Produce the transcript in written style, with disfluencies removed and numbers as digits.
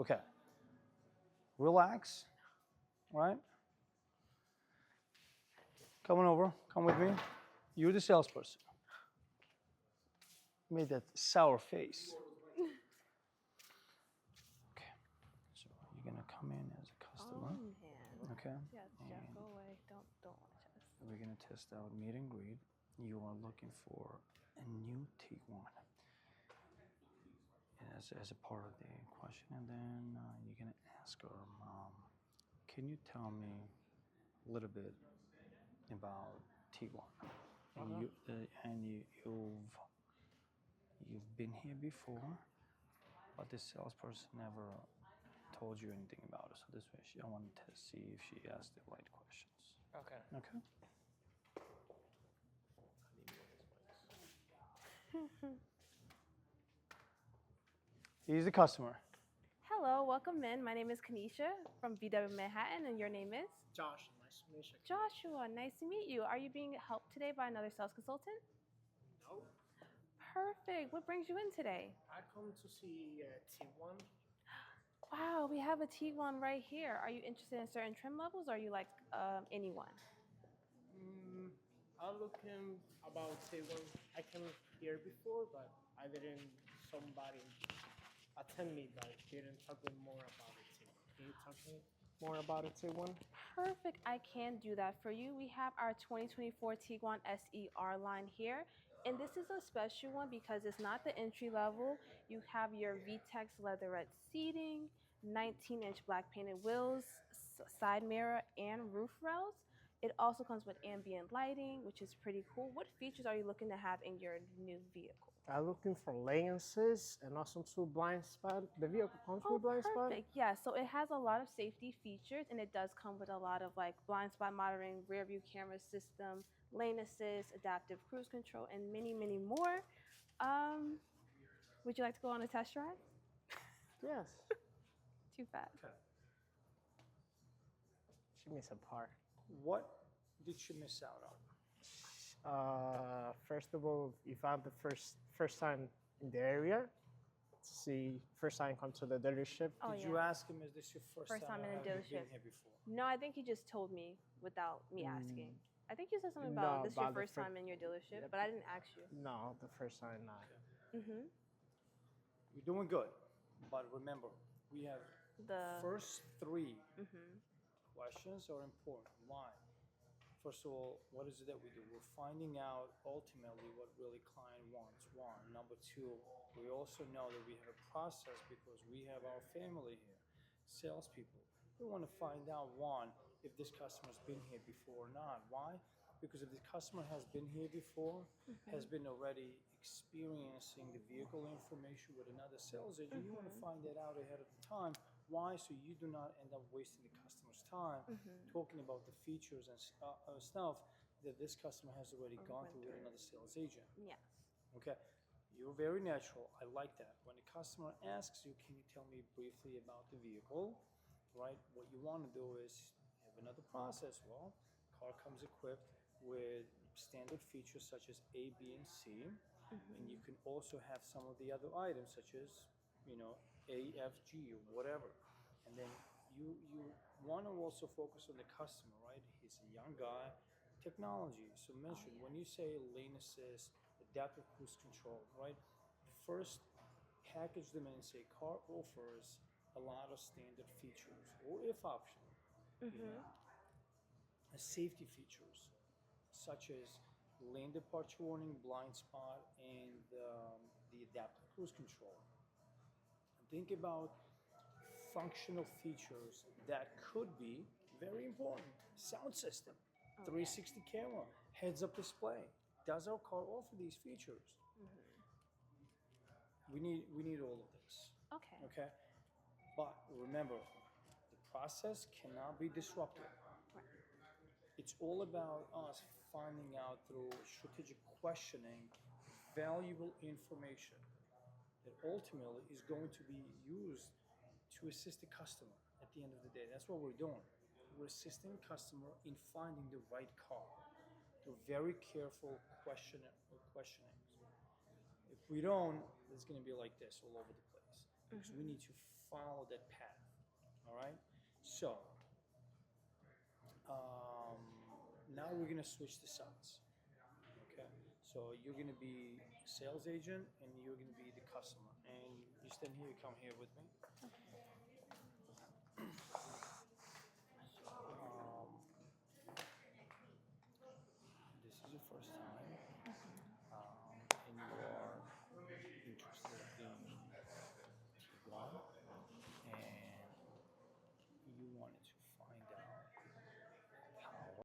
Okay. Relax, right? Come on over. Come with me. You're the salesperson. Made that sour face. Okay. So you're gonna come in as a customer. Oh man. Okay. Yes, Jeff, And go away. Don't watch us. we're gonna test out meet and greet. You are looking for a new Tiguan as a part of the question, and then you're gonna ask her, can you tell me a little bit about Tiguan? And you've been here before, but the salesperson never told you anything about it. So this way, I wanted to see if she asked the right questions. Okay. Okay. He's the customer. Hello, welcome in. My name is Kanisha from VW Manhattan, and your name is? Josh, nice to meet you. Joshua. Nice to meet you. Are you being helped today by another sales consultant? No, Perfect. What brings you in today? I come to see T1. Wow, we have a Tiguan right here. Are you interested in certain trim levels, or are you like anyone? I'm looking about T1. I came here before, but I didn't. Somebody attend me, but didn't talk me more about it. T1. Can you talk me more about it, T1? Perfect. I can do that for you. We have our 2024 Tiguan SER line here. And this is a special one because it's not the entry level. You have your VTEX leatherette seating, 19-inch black painted wheels, side mirror, and roof rails. It also comes with ambient lighting, which is pretty cool. What features are you looking to have in your new vehicle? I'm looking for lenses and also two blind spot. The vehicle comes Oh, with blind spot. perfect. Yeah, so it has a lot of safety features and it does come with a lot of like blind spot monitoring, rear view camera system, lane assist, adaptive cruise control, and many, many more. Um, would you like to go on a test drive? Yes. Too fast. Okay. She missed a part. What did you miss out on? First of all, if I'm the first time in the area, see first time come to the dealership. Oh, Did yeah. you ask him, is this your first First time or in a have you been dealership. here before? No, I think he just told me without me asking. I think you said something about No, this is your about the first time in your dealership, Yep. but I didn't ask you. No, the first time not. Mm-hmm. You're doing good, but remember, we have The first three mm-hmm. questions are important. Why? First of all, what is it that we do? We're finding out ultimately what really client wants. One. Number two, we also know that we have a process because we have our family here, salespeople. We want to find out one, if this customer's been here before or not. Why? Because if the customer has been here before, has been already experiencing the vehicle information with another sales agent, you want to find that out ahead of the time. Why? So you do not end up wasting the customer's time talking about the features and stuff that this customer has already gone through with another sales agent. Yes. Okay, you're very natural. I like that. When a customer asks you, can you tell me briefly about the vehicle, right? What you want to do is have another process. Well, car comes equipped with standard features such as A, B, and C, and you can also have some of the other items such as, A, F, G, or whatever. And then you want to also focus on the customer, right? He's a young guy. Technology. So mention when you say lane assist, adaptive cruise control, right? First, package them in and say car offers a lot of standard features, or if optional, safety features such as lane departure warning, blind spot, and the adaptive cruise control. Think about functional features that could be very important. Sound system, 360 camera, heads up display. Does our car offer these features? We need all of this. Okay. Okay? But remember, the process cannot be disrupted. It's all about us finding out through strategic questioning valuable information that ultimately is going to be used to assist the customer at the end of the day. That's what we're doing. We're assisting the customer in finding the right car through very careful questionings. If we don't, it's going to be like this all over the place because we need to follow that path. All right. So now we're gonna switch the sides. Okay. So you're gonna be sales agent and you're gonna be the customer. And you stand here. You come here with me. Um, this is your first time.